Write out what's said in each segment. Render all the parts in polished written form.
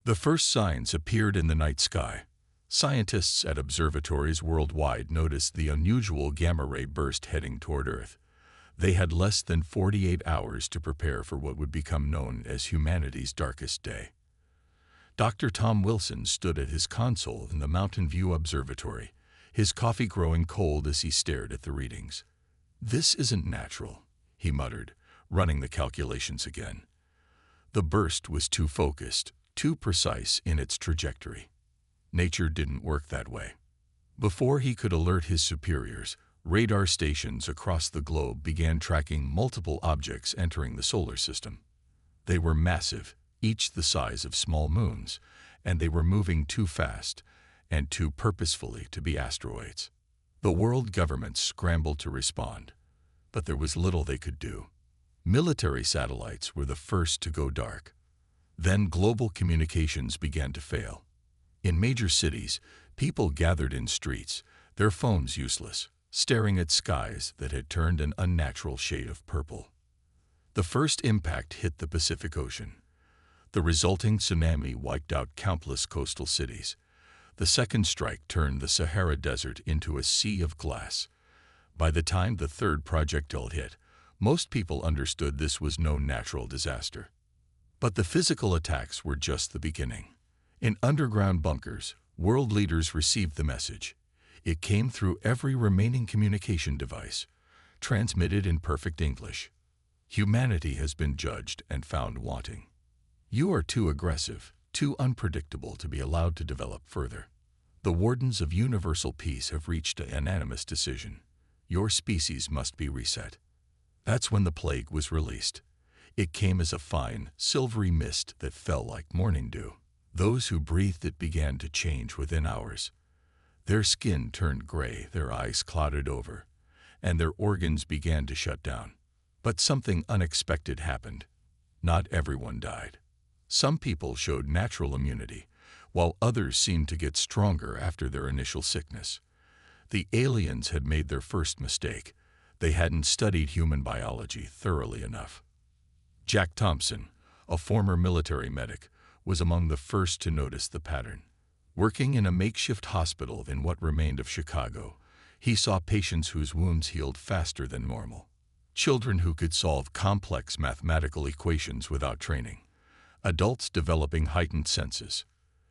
The first signs appeared in the night sky. Scientists at observatories worldwide noticed the unusual gamma-ray burst heading toward Earth. They had less than 48 hours to prepare for what would become known as humanity's darkest day. Dr. Tom Wilson stood at his console in the Mountain View Observatory, his coffee growing cold as he stared at the readings. "This isn't natural," he muttered, running the calculations again. The burst was too focused, too precise in its trajectory. Nature didn't work that way. Before he could alert his superiors, radar stations across the globe began tracking multiple objects entering the solar system. They were massive, each the size of small moons, and they were moving too fast and too purposefully to be asteroids. The world governments scrambled to respond, but there was little they could do. Military satellites were the first to go dark. Then global communications began to fail. In major cities, people gathered in streets, their phones useless, staring at skies that had turned an unnatural shade of purple. The first impact hit the Pacific Ocean. The resulting tsunami wiped out countless coastal cities. The second strike turned the Sahara Desert into a sea of glass. By the time the third projectile hit, most people understood this was no natural disaster. But the physical attacks were just the beginning. In underground bunkers, world leaders received the message. It came through every remaining communication device, transmitted in perfect English. Humanity has been judged and found wanting. You are too aggressive, too unpredictable to be allowed to develop further. The wardens of universal peace have reached a unanimous decision. Your species must be reset. That's when the plague was released. It came as a fine, silvery mist that fell like morning dew. Those who breathed it began to change within hours. Their skin turned gray, their eyes clouded over, and their organs began to shut down. But something unexpected happened. Not everyone died. Some people showed natural immunity, while others seemed to get stronger after their initial sickness. The aliens had made their first mistake. They hadn't studied human biology thoroughly enough. Jack Thompson, a former military medic, was among the first to notice the pattern. Working in a makeshift hospital in what remained of Chicago, he saw patients whose wounds healed faster than normal. Children who could solve complex mathematical equations without training. Adults developing heightened senses.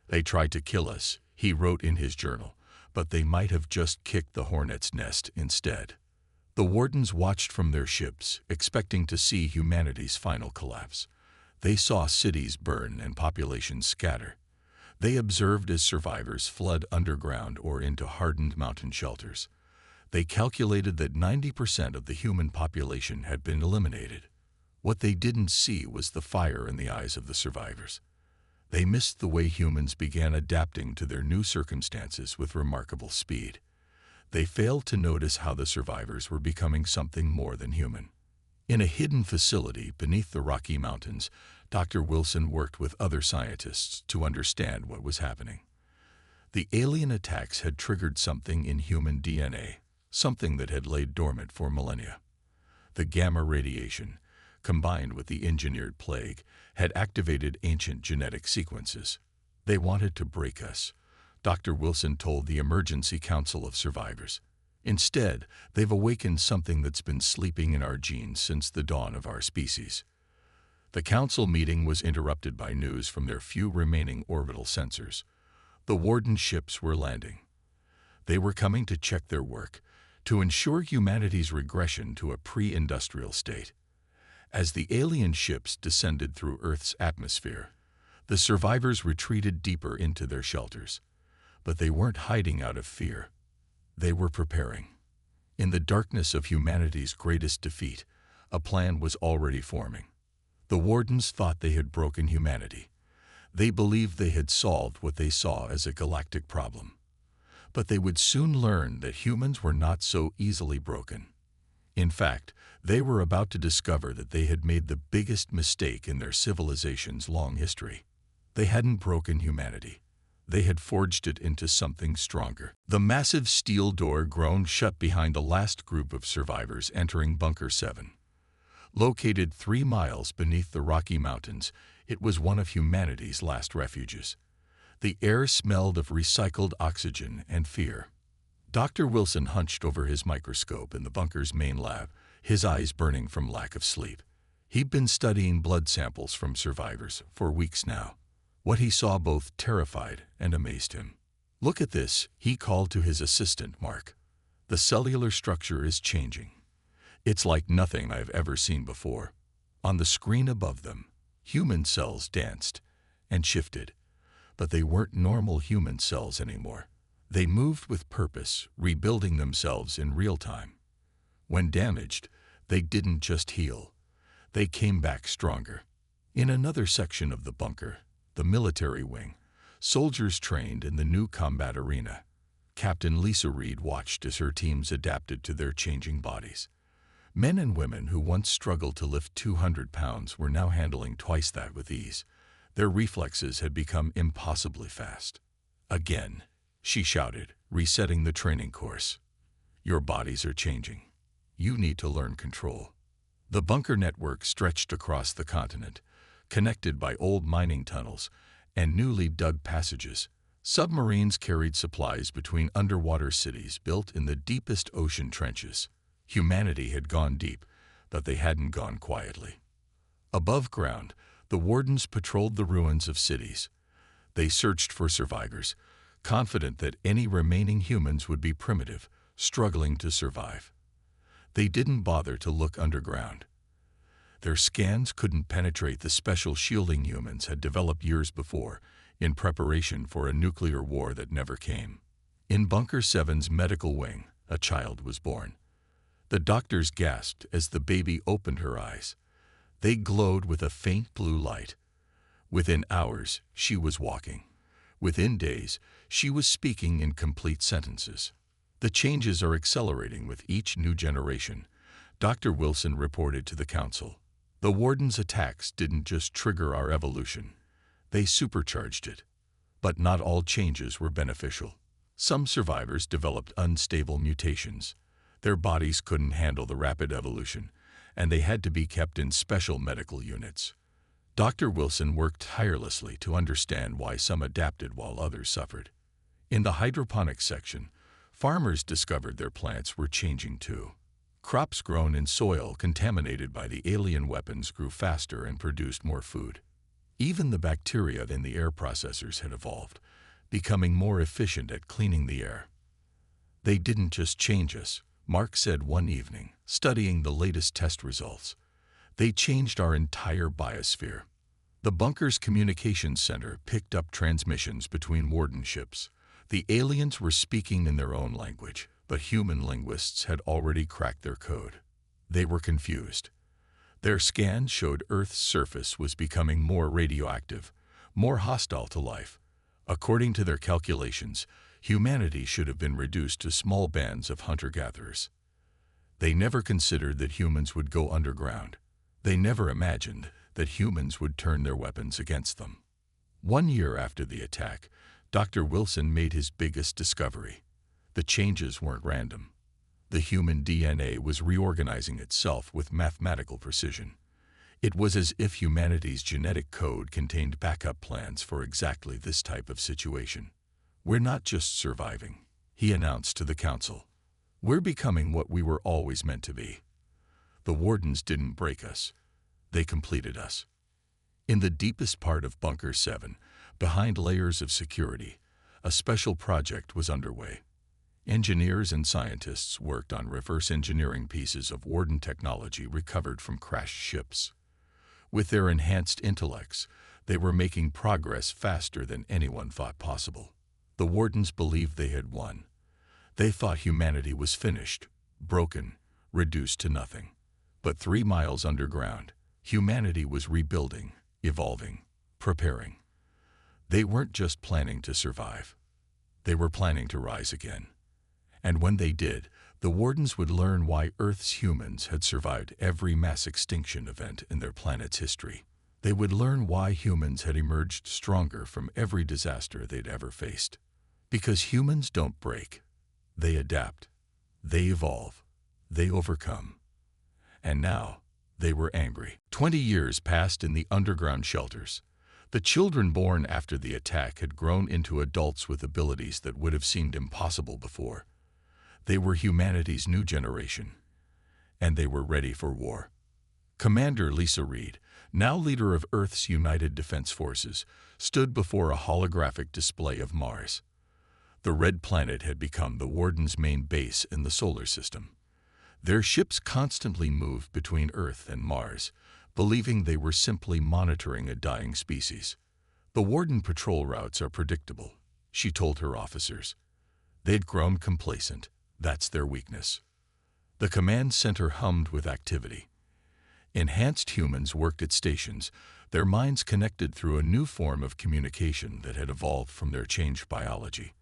"They tried to kill us," he wrote in his journal, "but they might have just kicked the hornet's nest instead." The wardens watched from their ships, expecting to see humanity's final collapse. They saw cities burn and populations scatter. They observed as survivors fled underground or into hardened mountain shelters. They calculated that 90% of the human population had been eliminated. What they didn't see was the fire in the eyes of the survivors. They missed the way humans began adapting to their new circumstances with remarkable speed. They failed to notice how the survivors were becoming something more than human. In a hidden facility beneath the Rocky Mountains, Dr. Wilson worked with other scientists to understand what was happening. The alien attacks had triggered something in human DNA, something that had laid dormant for millennia. The gamma radiation, combined with the engineered plague, had activated ancient genetic sequences. "They wanted to break us," Dr. Wilson told the Emergency Council of Survivors. "Instead, they've awakened something that's been sleeping in our genes since the dawn of our species." The council meeting was interrupted by news from their few remaining orbital sensors. The warden ships were landing. They were coming to check their work, to ensure humanity's regression to a pre-industrial state. As the alien ships descended through Earth's atmosphere, the survivors retreated deeper into their shelters. But they weren't hiding out of fear. They were preparing. In the darkness of humanity's greatest defeat, a plan was already forming. The wardens thought they had broken humanity. They believed they had solved what they saw as a galactic problem. But they would soon learn that humans were not so easily broken. In fact, they were about to discover that they had made the biggest mistake in their civilization's long history. They hadn't broken humanity. They had forged it into something stronger. The massive steel door groaned shut behind the last group of survivors entering Bunker 7. Located 3 miles beneath the Rocky Mountains, It was one of humanity's last refuges. The air smelled of recycled oxygen and fear. Dr. Wilson hunched over his microscope in the bunker's main lab, his eyes burning from lack of sleep. He'd been studying blood samples from survivors for weeks now. What he saw both terrified and amazed him. "Look at this," he called to his assistant, Mark. "The cellular structure is changing. It's like nothing I've ever seen before." On the screen above them, human cells danced and shifted, but they weren't normal human cells anymore. They moved with purpose, rebuilding themselves in real time. When damaged, they didn't just heal. They came back stronger. In another section of the bunker, the military wing, soldiers trained in the new combat arena. Captain Lisa Reed watched as her teams adapted to their changing bodies. Men and women who once struggled to lift 200 pounds were now handling twice that with ease. Their reflexes had become impossibly fast. "Again," she shouted, resetting the training course. "Your bodies are changing. You need to learn control." The bunker network stretched across the continent, connected by old mining tunnels and newly dug passages. Submarines carried supplies between underwater cities built in the deepest ocean trenches. Humanity had gone deep, but they hadn't gone quietly. Above ground, the wardens patrolled the ruins of cities. They searched for survivors, confident that any remaining humans would be primitive, struggling to survive. They didn't bother to look underground. Their scans couldn't penetrate the special shielding humans had developed years before, in preparation for a nuclear war that never came. In Bunker 7's medical wing, a child was born. The doctors gasped as the baby opened her eyes. They glowed with a faint blue light. Within hours, she was walking. Within days, she was speaking in complete sentences. "The changes are accelerating with each new generation," Dr. Wilson reported to the council. "The warden's attacks didn't just trigger our evolution. They supercharged it. But not all changes were beneficial. Some survivors developed unstable mutations. Their bodies couldn't handle the rapid evolution, and they had to be kept in special medical units." Dr. Wilson worked tirelessly to understand why some adapted while others suffered. In the hydroponics section, farmers discovered their plants were changing too. Crops grown in soil contaminated by the alien weapons grew faster and produced more food. Even the bacteria in the air processors had evolved, becoming more efficient at cleaning the air. "They didn't just change us," Mark said one evening, studying the latest test results. "They changed our entire biosphere." The bunker's communications center picked up transmissions between warden ships. The aliens were speaking in their own language, but human linguists had already cracked their code. They were confused. Their scans showed Earth's surface was becoming more radioactive, more hostile to life. According to their calculations, humanity should have been reduced to small bands of hunter-gatherers. They never considered that humans would go underground. They never imagined that humans would turn their weapons against them. 1 year after the attack, Dr. Wilson made his biggest discovery. The changes weren't random. The human DNA was reorganizing itself with mathematical precision. It was as if humanity's genetic code contained backup plans for exactly this type of situation. "We're not just surviving," he announced to the council. "We're becoming what we were always meant to be." The wardens didn't break us. They completed us. In the deepest part of Bunker 7, behind layers of security, a special project was underway. Engineers and scientists worked on reverse engineering pieces of warden technology recovered from crashed ships. With their enhanced intellects, they were making progress faster than anyone thought possible. The wardens believed they had won. They thought humanity was finished, broken, reduced to nothing. But 3 miles underground, humanity was rebuilding, evolving, preparing. They weren't just planning to survive. They were planning to rise again. And when they did, the wardens would learn why Earth's humans had survived every mass extinction event in their planet's history. They would learn why humans had emerged stronger from every disaster they'd ever faced. Because humans don't break. They adapt. They evolve. They overcome. And now, They were angry. 20 years passed in the underground shelters. The children born after the attack had grown into adults with abilities that would have seemed impossible before. They were humanity's new generation, and they were ready for war. Commander Lisa Reed, now leader of Earth's United Defense Forces, stood before a holographic display of Mars. The red planet had become the Warden's main base in the solar system. Their ships constantly moved between Earth and Mars, believing they were simply monitoring a dying species. The Warden patrol routes are predictable, she told her officers. They'd grown complacent. That's their weakness. The command center hummed with activity. Enhanced humans worked at stations, their minds connected through a new form of communication that had evolved from their changed biology.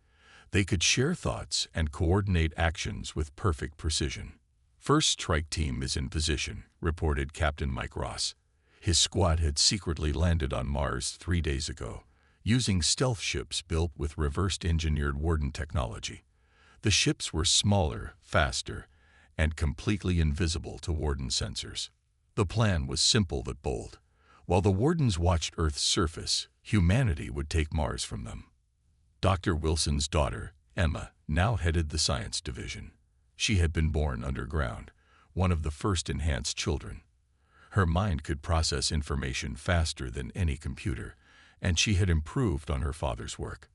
They could share thoughts and coordinate actions with perfect precision. First Strike Team is in position, reported Captain Mike Ross. His squad had secretly landed on Mars 3 days ago, using stealth ships built with reverse-engineered Warden technology. The ships were smaller, faster, and completely invisible to Warden sensors. The plan was simple but bold. While the Wardens watched Earth's surface, humanity would take Mars from them. Dr. Wilson's daughter, Emma, now headed the science division. She had been born underground, one of the first enhanced children. Her mind could process information faster than any computer, and she had improved on her father's work.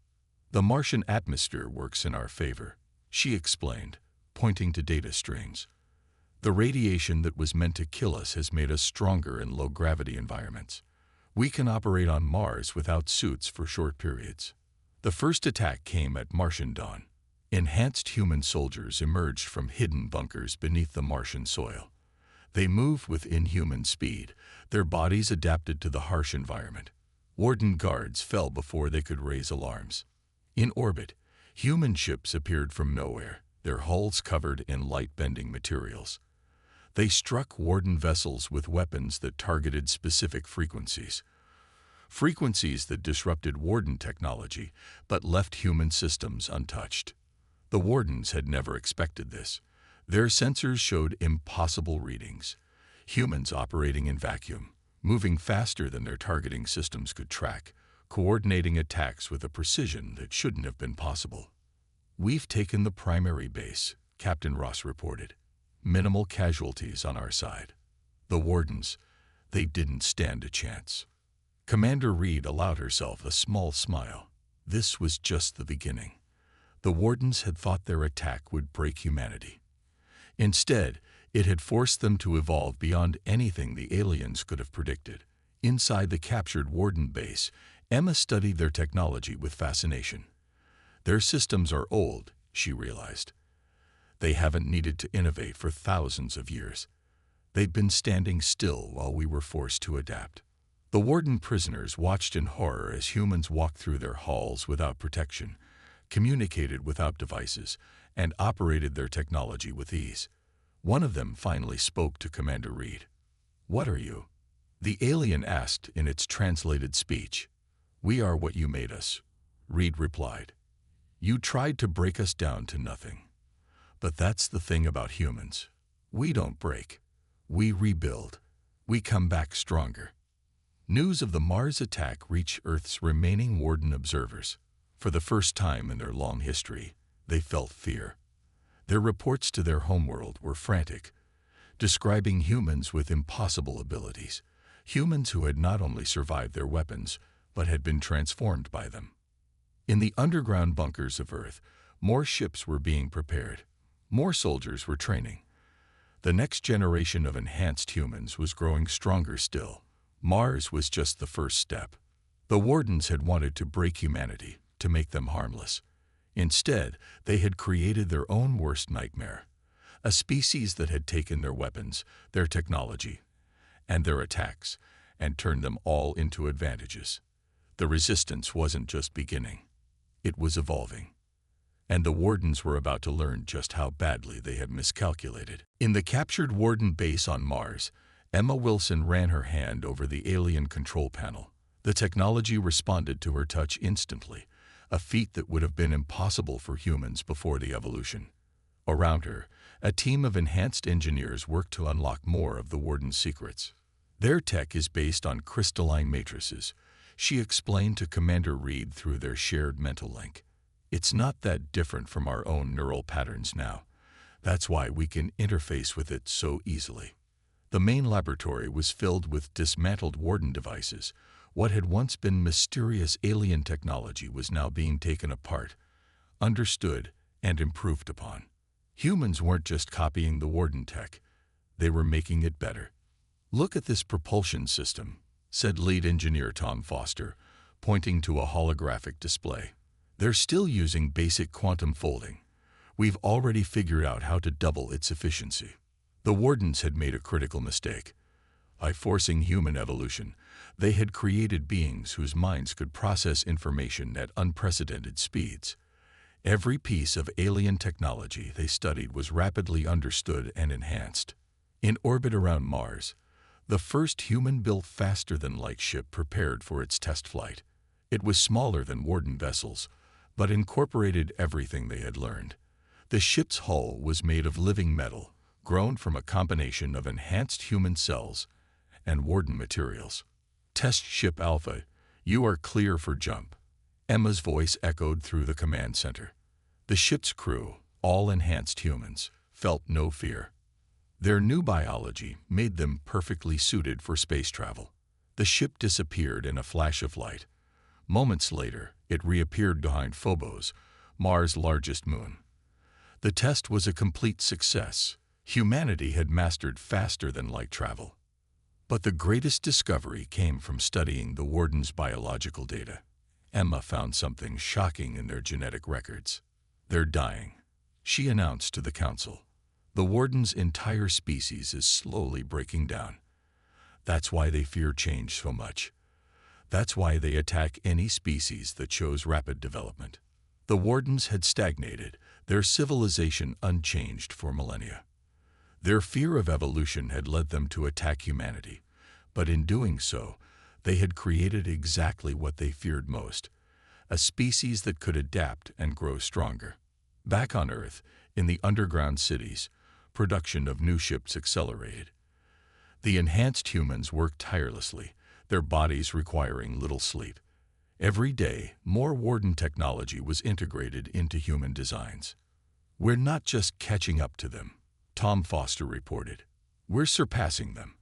The Martian atmosphere works in our favor, she explained, pointing to data streams. The radiation that was meant to kill us has made us stronger in low-gravity environments. We can operate on Mars without suits for short periods. The first attack came at Martian dawn. Enhanced human soldiers emerged from hidden bunkers beneath the Martian soil. They moved with inhuman speed, their bodies adapted to the harsh environment. Warden guards fell before they could raise alarms. In orbit, human ships appeared from nowhere, their hulls covered in light-bending materials. They struck Warden vessels with weapons that targeted specific frequencies that disrupted Warden technology but left human systems untouched. The Wardens had never expected this. Their sensors showed impossible readings. Humans operating in vacuum, moving faster than their targeting systems could track, coordinating attacks with a precision that shouldn't have been possible. "We've taken the primary base," Captain Ross reported. "Minimal casualties on our side." The Wardens, they didn't stand a chance. Commander Reed allowed herself a small smile. This was just the beginning. The Wardens had thought their attack would break humanity. Instead, it had forced them to evolve beyond anything the aliens could have predicted. Inside the captured Warden base, Emma studied their technology with fascination. Their systems are old, she realized. They haven't needed to innovate for thousands of years. They'd been standing still while we were forced to adapt. The Warden prisoners watched in horror as humans walked through their halls without protection, communicated without devices, and operated their technology with ease. One of them finally spoke to Commander Reed. "What are you?" The alien asked in its translated speech. "We are what you made us," Reed replied. "You tried to break us down to nothing. But that's the thing about humans. We don't break. We rebuild. We come back stronger." News of the Mars attack reached Earth's remaining Warden observers. For the first time in their long history, they felt fear. Their reports to their homeworld were frantic, describing humans with impossible abilities, humans who had not only survived their weapons, but had been transformed by them. In the underground bunkers of Earth, more ships were being prepared. More soldiers were training. The next generation of enhanced humans was growing stronger still. Mars was just the first step. The Wardens had wanted to break humanity, to make them harmless. Instead, they had created their own worst nightmare, a species that had taken their weapons, their technology, and their attacks, and turned them all into advantages. The resistance wasn't just beginning. It was evolving. And the Wardens were about to learn just how badly they had miscalculated. In the captured Warden base on Mars, Emma Wilson ran her hand over the alien control panel. The technology responded to her touch instantly, a feat that would have been impossible for humans before the evolution. Around her, a team of enhanced engineers worked to unlock more of the Warden's secrets. Their tech is based on crystalline matrices, she explained to Commander Reed through their shared mental link. It's not that different from our own neural patterns now. That's why we can interface with it so easily. The main laboratory was filled with dismantled Warden devices. What had once been mysterious alien technology was now being taken apart, understood, and improved upon. Humans weren't just copying the Warden tech, they were making it better. "Look at this propulsion system," said lead engineer Tom Foster, pointing to a holographic display. "They're still using basic quantum folding. We've already figured out how to double its efficiency." The Wardens had made a critical mistake. By forcing human evolution, they had created beings whose minds could process information at unprecedented speeds. Every piece of alien technology they studied was rapidly understood and enhanced. In orbit around Mars, the first human-built faster-than-light ship prepared for its test flight. It was smaller than Warden vessels, but incorporated everything they had learned. The ship's hull was made of living metal, grown from a combination of enhanced human cells and Warden materials. "Test Ship Alpha, you are clear for jump," Emma's voice echoed through the command center. The ship's crew, all enhanced humans, felt no fear. Their new biology made them perfectly suited for space travel. The ship disappeared in a flash of light. Moments later, it reappeared behind Phobos, Mars' largest moon. The test was a complete success. Humanity had mastered faster-than-light travel. But the greatest discovery came from studying the Warden's biological data. Emma found something shocking in their genetic records. "They're dying," she announced to the Council. "The Warden's entire species is slowly breaking down. That's why they fear change so much. That's why they attack any species that shows rapid development." The Wardens had stagnated, their civilization unchanged for millennia. Their fear of evolution had led them to attack humanity, but in doing so, they had created exactly what they feared most, a species that could adapt and grow stronger. Back on Earth, in the underground cities, production of new ships accelerated. The enhanced humans worked tirelessly, their bodies requiring little sleep. Every day, more Warden technology was integrated into human designs. "We're not just catching up to them," Tom Foster reported. "We're surpassing them.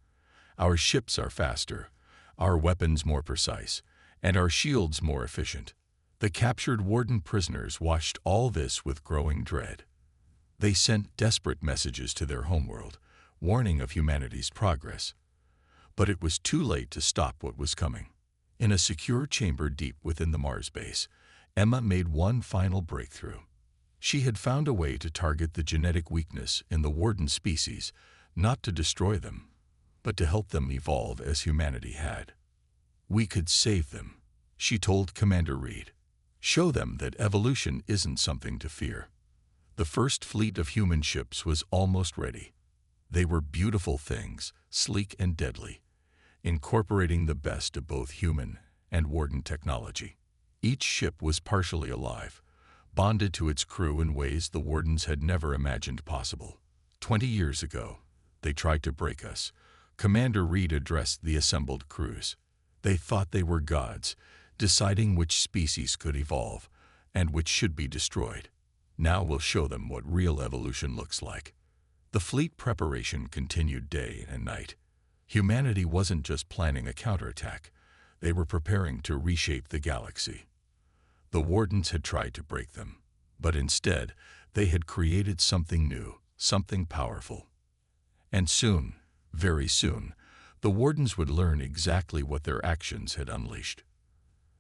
Our ships are faster, our weapons more precise, and our shields more efficient." The captured Warden prisoners watched all this with growing dread. They sent desperate messages to their homeworld, warning of humanity's progress. But it was too late to stop what was coming. In a secure chamber deep within the Mars base, Emma made one final breakthrough. She had found a way to target the genetic weakness in the Warden species, not to destroy them, but to help them evolve as humanity had. "We could save them," she told Commander Reed. "Show them that evolution isn't something to fear." The first fleet of human ships was almost ready. They were beautiful things, sleek and deadly, incorporating the best of both human and Warden technology. Each ship was partially alive, bonded to its crew in ways the Wardens had never imagined possible. 20 years ago, they tried to break us. Commander Reed addressed the assembled crews. They thought they were gods, deciding which species could evolve and which should be destroyed. Now we'll show them what real evolution looks like. The fleet preparation continued day and night. Humanity wasn't just planning a counterattack. They were preparing to reshape the galaxy. The Wardens had tried to break them, but instead, they had created something new, something powerful. And soon, very soon, the Wardens would learn exactly what their actions had unleashed.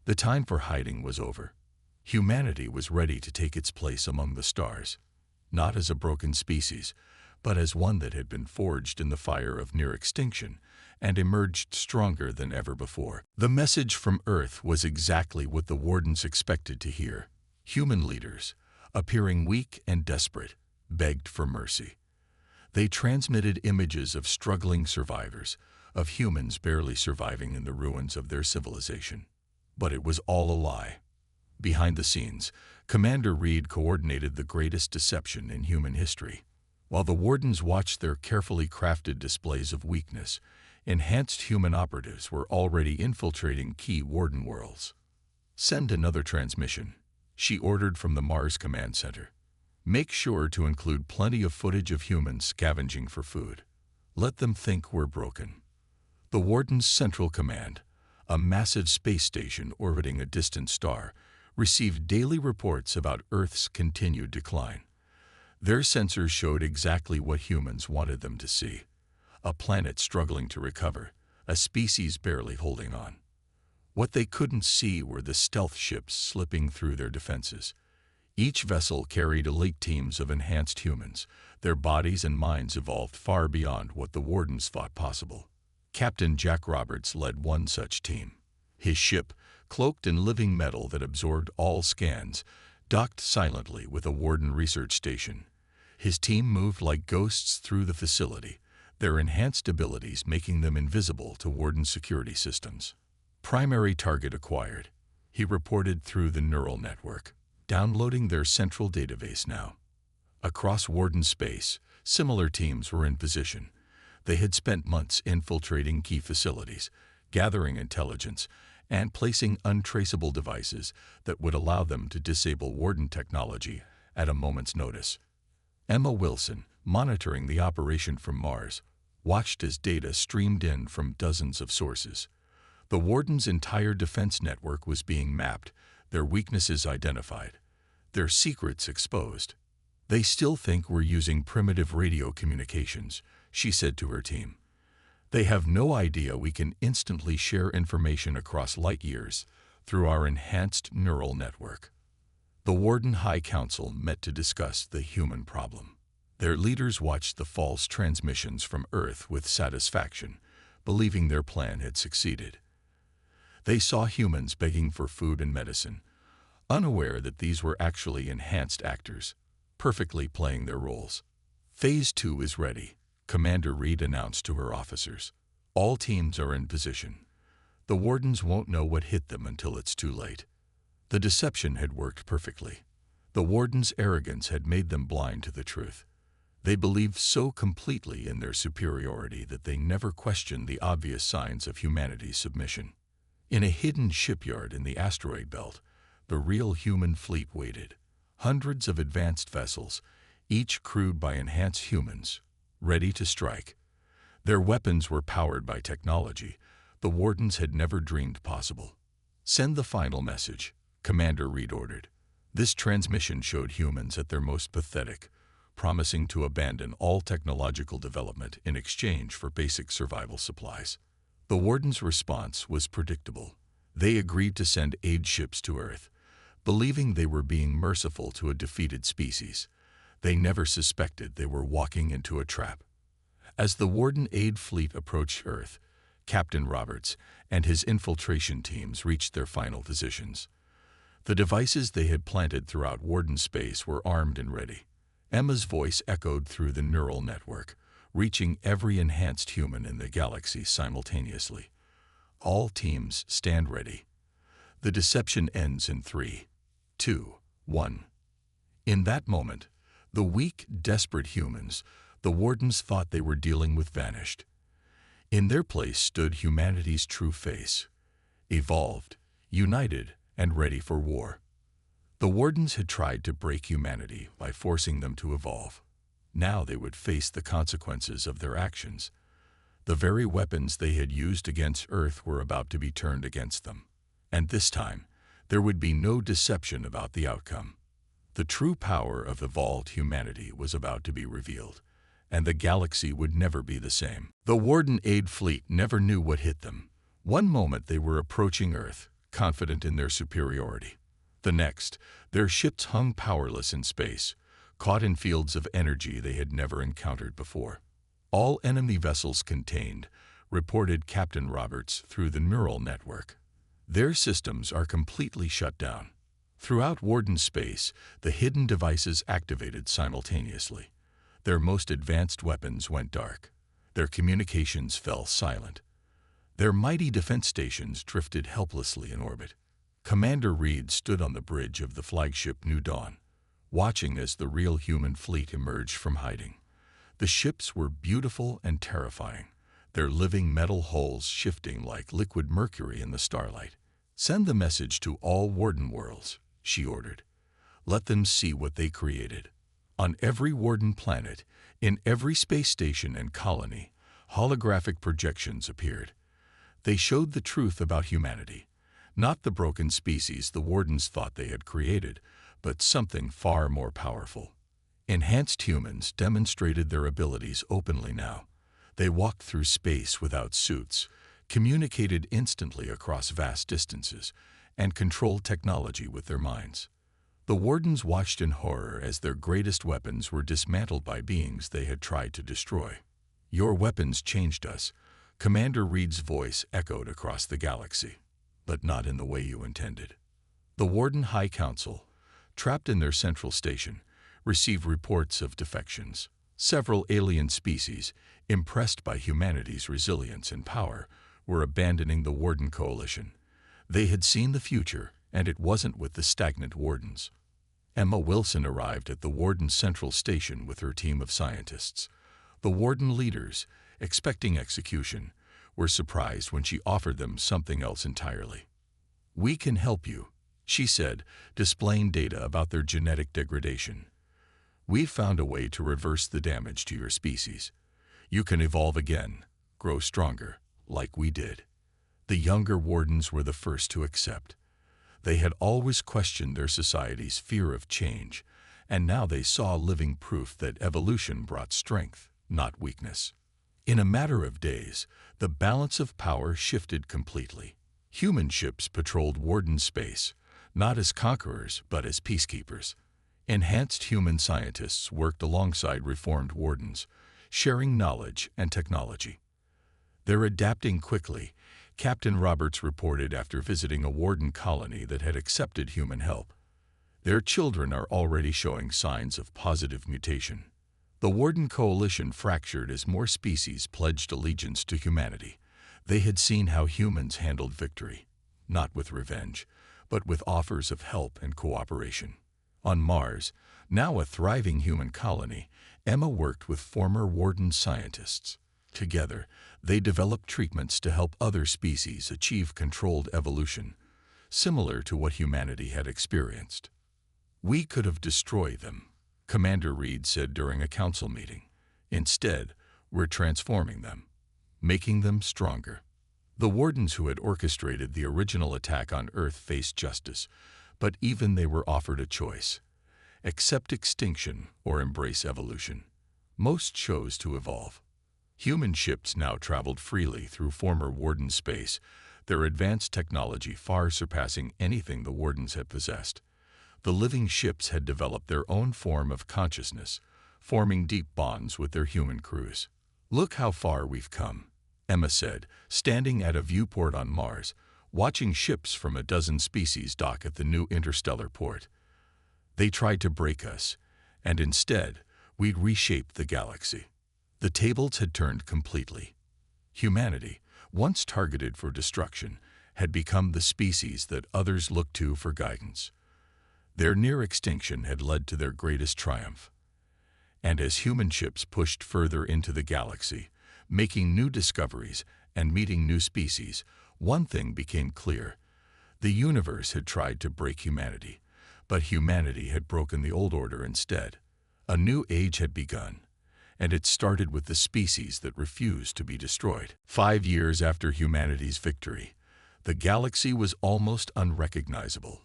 The time for hiding was over. Humanity was ready to take its place among the stars, not as a broken species, but as one that had been forged in the fire of near extinction and emerged stronger than ever before. The message from Earth was exactly what the Wardens expected to hear. Human leaders, appearing weak and desperate, begged for mercy. They transmitted images of struggling survivors, of humans barely surviving in the ruins of their civilization. But it was all a lie. Behind the scenes, Commander Reed coordinated the greatest deception in human history. While the Wardens watched their carefully crafted displays of weakness, enhanced human operatives were already infiltrating key Warden worlds. "Send another transmission," she ordered from the Mars Command Center. "Make sure to include plenty of footage of humans scavenging for food. Let them think we're broken." The Warden's Central Command, a massive space station orbiting a distant star, received daily reports about Earth's continued decline. Their sensors showed exactly what humans wanted them to see: a planet struggling to recover, a species barely holding on. What they couldn't see were the stealth ships slipping through their defenses. Each vessel carried elite teams of enhanced humans. Their bodies and minds evolved far beyond what the Wardens thought possible. Captain Jack Roberts led one such team. His ship, cloaked in living metal that absorbed all scans, docked silently with a Warden research station. His team moved like ghosts through the facility, their enhanced abilities making them invisible to Warden security systems. "Primary target acquired," he reported through the neural network. "Downloading their central database now." Across Warden space, similar teams were in position. They had spent months infiltrating key facilities, gathering intelligence, and placing untraceable devices that would allow them to disable Warden technology at a moment's notice. Emma Wilson, monitoring the operation from Mars, watched as data streamed in from dozens of sources. The Warden's entire defense network was being mapped, their weaknesses identified, their secrets exposed. "They still think we're using primitive radio communications," she said to her team. "They have no idea we can instantly share information across light years through our enhanced neural network." The Warden High Council met to discuss the human problem. Their leaders watched the false transmissions from Earth with satisfaction, believing their plan had succeeded. They saw humans begging for food and medicine, unaware that these were actually enhanced actors, perfectly playing their roles. "Phase 2 is ready," Commander Reed announced to her officers. "All teams are in position. The Wardens won't know what hit them until it's too late." The deception had worked perfectly. The Wardens' arrogance had made them blind to the truth. They believed so completely in their superiority that they never questioned the obvious signs of humanity's submission. In a hidden shipyard in the asteroid belt, the real human fleet waited. Hundreds of advanced vessels, each crewed by enhanced humans, ready to strike. Their weapons were powered by technology the Wardens had never dreamed possible. "Send the final message," Commander Reed ordered. This transmission showed humans at their most pathetic, promising to abandon all technological development in exchange for basic survival supplies. The Warden's response was predictable. They agreed to send aid ships to Earth, believing they were being merciful to a defeated species. They never suspected they were walking into a trap. As the Warden aid fleet approached Earth, Captain Roberts and his infiltration teams reached their final positions. The devices they had planted throughout Warden space were armed and ready. Emma's voice echoed through the neural network, reaching every enhanced human in the galaxy simultaneously. "All teams stand ready. The deception ends in 3, 2, 1. In that moment, the weak, desperate humans the Wardens thought they were dealing with vanished. In their place stood humanity's true face, evolved, united, and ready for war. The Wardens had tried to break humanity by forcing them to evolve. Now they would face the consequences of their actions. The very weapons they had used against Earth were about to be turned against them. And this time, there would be no deception about the outcome. The true power of evolved humanity was about to be revealed, and the galaxy would never be the same. The Warden aid fleet never knew what hit them. One moment they were approaching Earth, confident in their superiority. The next, their ships hung powerless in space, caught in fields of energy they had never encountered before. "All enemy vessels contained," reported Captain Roberts through the neural network. "Their systems are completely shut down." Throughout Warden space, the hidden devices activated simultaneously. Their most advanced weapons went dark. Their communications fell silent. Their mighty defense stations drifted helplessly in orbit. Commander Reed stood on the bridge of the flagship New Dawn, watching as the real human fleet emerged from hiding. The ships were beautiful and terrifying, their living metal hulls shifting like liquid mercury in the starlight. "Send the message to all Warden worlds," she ordered. "Let them see what they created." On every Warden planet, in every space station and colony, holographic projections appeared. They showed the truth about humanity, not the broken species the Wardens thought they had created, but something far more powerful. Enhanced humans demonstrated their abilities openly now. They walked through space without suits, communicated instantly across vast distances, and controlled technology with their minds. The Wardens watched in horror as their greatest weapons were dismantled by beings they had tried to destroy. "Your weapons changed us," Commander Reed's voice echoed across the galaxy, "but not in the way you intended." The Warden High Council, trapped in their central station, received reports of defections. Several alien species, impressed by humanity's resilience and power, were abandoning the Warden Coalition. They had seen the future, and it wasn't with the stagnant Wardens. Emma Wilson arrived at the Warden Central Station with her team of scientists. The Warden leaders, expecting execution, were surprised when she offered them something else entirely. "We can help you," she said, displaying data about their genetic degradation. "We've found a way to reverse the damage to your species. You can evolve again, grow stronger, like we did." The younger Wardens were the first to accept. They had always questioned their society's fear of change, and now they saw living proof that evolution brought strength, not weakness. In a matter of days, the balance of power shifted completely. Human ships patrolled Warden space, not as conquerors but as peacekeepers. Enhanced human scientists worked alongside reformed Wardens, sharing knowledge and technology. "They're adapting quickly," Captain Roberts reported after visiting a Warden colony that had accepted human help. "Their children are already showing signs of positive mutation." The Warden Coalition fractured as more species pledged allegiance to humanity. They had seen how humans handled victory, not with revenge, but with offers of help and cooperation. On Mars, now a thriving human colony, Emma worked with former Warden scientists. Together, they developed treatments to help other species achieve controlled evolution, similar to what humanity had experienced. "We could have destroyed them," Commander Reed said during a council meeting. "Instead, we're transforming them, making them stronger." The Wardens who had orchestrated the original attack on Earth faced justice, but even they were offered a choice: accept extinction or embrace evolution. Most chose to evolve. Human ships now traveled freely through former Warden space, their advanced technology far surpassing anything the Wardens had possessed. The living ships had developed their own form of consciousness, forming deep bonds with their human crews. "Look how far we've come," Emma said, standing at a viewport on Mars, watching ships from a dozen species dock at the new interstellar port. "They tried to break us, and instead, we'd reshaped the galaxy." The tables had turned completely. Humanity, once targeted for destruction, had become the species that others looked to for guidance. Their near extinction had led to their greatest triumph. And as human ships pushed further into the galaxy, making new discoveries and meeting new species, one thing became clear: the universe had tried to break humanity, but humanity had broken the old order instead. A new age had begun, and it started with the species that refused to be destroyed. 5 years after humanity's victory, the galaxy was almost unrecognizable.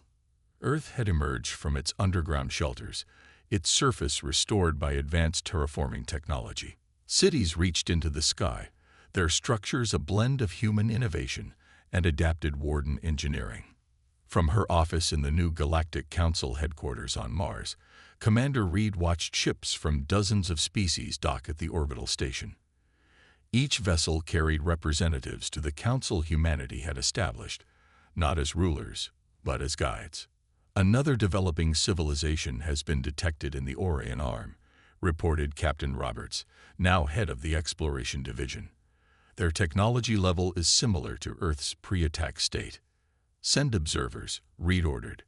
Earth had emerged from its underground shelters, its surface restored by advanced terraforming technology. Cities reached into the sky, their structures a blend of human innovation and adapted Warden engineering. From her office in the new Galactic Council headquarters on Mars, Commander Reed watched ships from dozens of species dock at the orbital station. Each vessel carried representatives to the council humanity had established, not as rulers, but as guides. "Another developing civilization has been detected in the Orion Arm," reported Captain Roberts, now head of the Exploration Division. "Their technology level is similar to Earth's pre-attack state." Send observers, Reed ordered.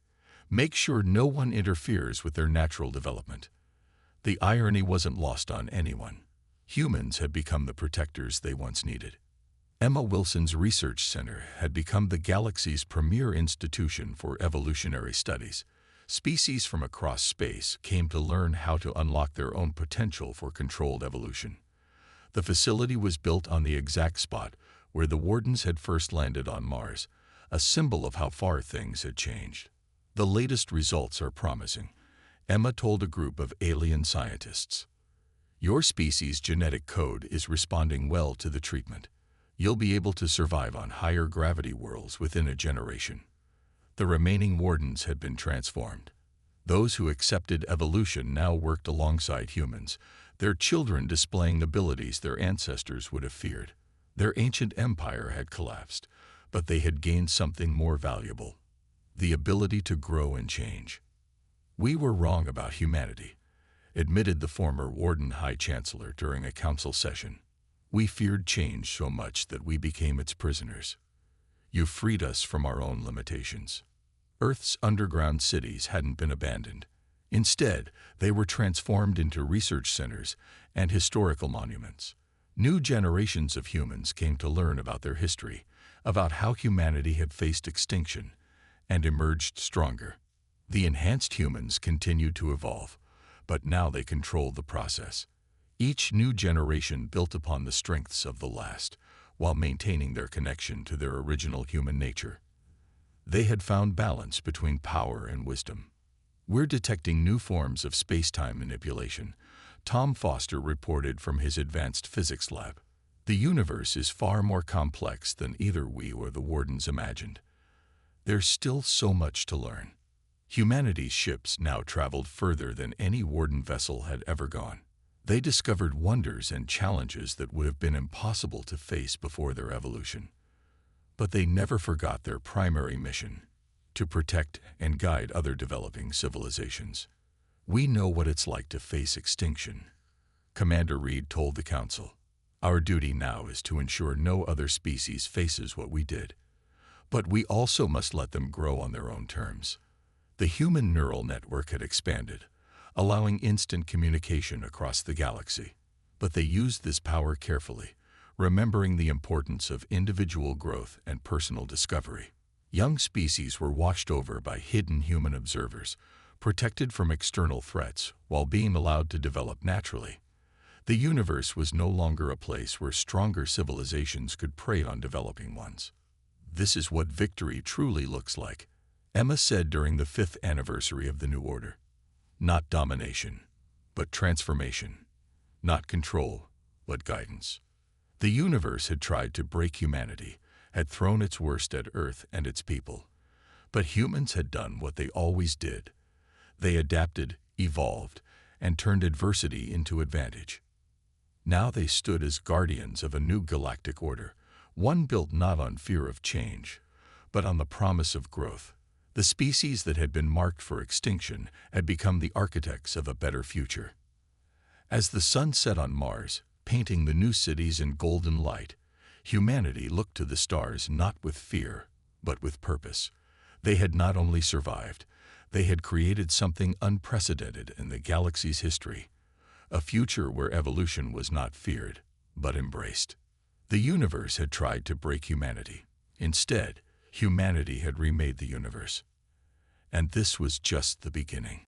Make sure no one interferes with their natural development. The irony wasn't lost on anyone. Humans had become the protectors they once needed. Emma Wilson's research center had become the galaxy's premier institution for evolutionary studies. Species from across space came to learn how to unlock their own potential for controlled evolution. The facility was built on the exact spot where the Wardens had first landed on Mars, a symbol of how far things had changed. The latest results are promising, Emma told a group of alien scientists. Your species' genetic code is responding well to the treatment. You'll be able to survive on higher gravity worlds within a generation. The remaining Wardens had been transformed. Those who accepted evolution now worked alongside humans, their children displaying abilities their ancestors would have feared. Their ancient empire had collapsed, but they had gained something more valuable: the ability to grow and change. We were wrong about humanity, admitted the former Warden High Chancellor during a council session. We feared change so much that we became its prisoners. You freed us from our own limitations. Earth's underground cities hadn't been abandoned. Instead, they were transformed into research centers and historical monuments. New generations of humans came to learn about their history, about how humanity had faced extinction and emerged stronger. The enhanced humans continued to evolve, but now they controlled the process. Each new generation built upon the strengths of the last, while maintaining their connection to their original human nature. They had found balance between power and wisdom. We're detecting new forms of space-time manipulation, Tom Foster reported from his advanced physics lab. The universe is far more complex than either we or the Wardens imagined. There's still so much to learn. Humanity's ships now traveled further than any Warden vessel had ever gone. They discovered wonders and challenges that would have been impossible to face before their evolution. But they never forgot their primary mission: to protect and guide other developing civilizations. We know what it's like to face extinction, Commander Reed told the Council. Our duty now is to ensure no other species faces what we did. But we also must let them grow on their own terms. The human neural network had expanded, allowing instant communication across the galaxy. But they used this power carefully, remembering the importance of individual growth and personal discovery. Young species were watched over by hidden human observers, protected from external threats while being allowed to develop naturally. The universe was no longer a place where stronger civilizations could prey on developing ones. This is what victory truly looks like, Emma said during the 5th anniversary of the New Order. Not domination, but transformation. Not control, but guidance. The universe had tried to break humanity, had thrown its worst at Earth and its people. But humans had done what they always did. They adapted, evolved, and turned adversity into advantage. Now they stood as guardians of a new galactic order, one built not on fear of change, but on the promise of growth. The species that had been marked for extinction had become the architects of a better future. As the sun set on Mars, painting the new cities in golden light, humanity looked to the stars not with fear, but with purpose. They had not only survived, they had created something unprecedented in the galaxy's history, a future where evolution was not feared, but embraced. The universe had tried to break humanity. Instead, humanity had remade the universe. And this was just the beginning.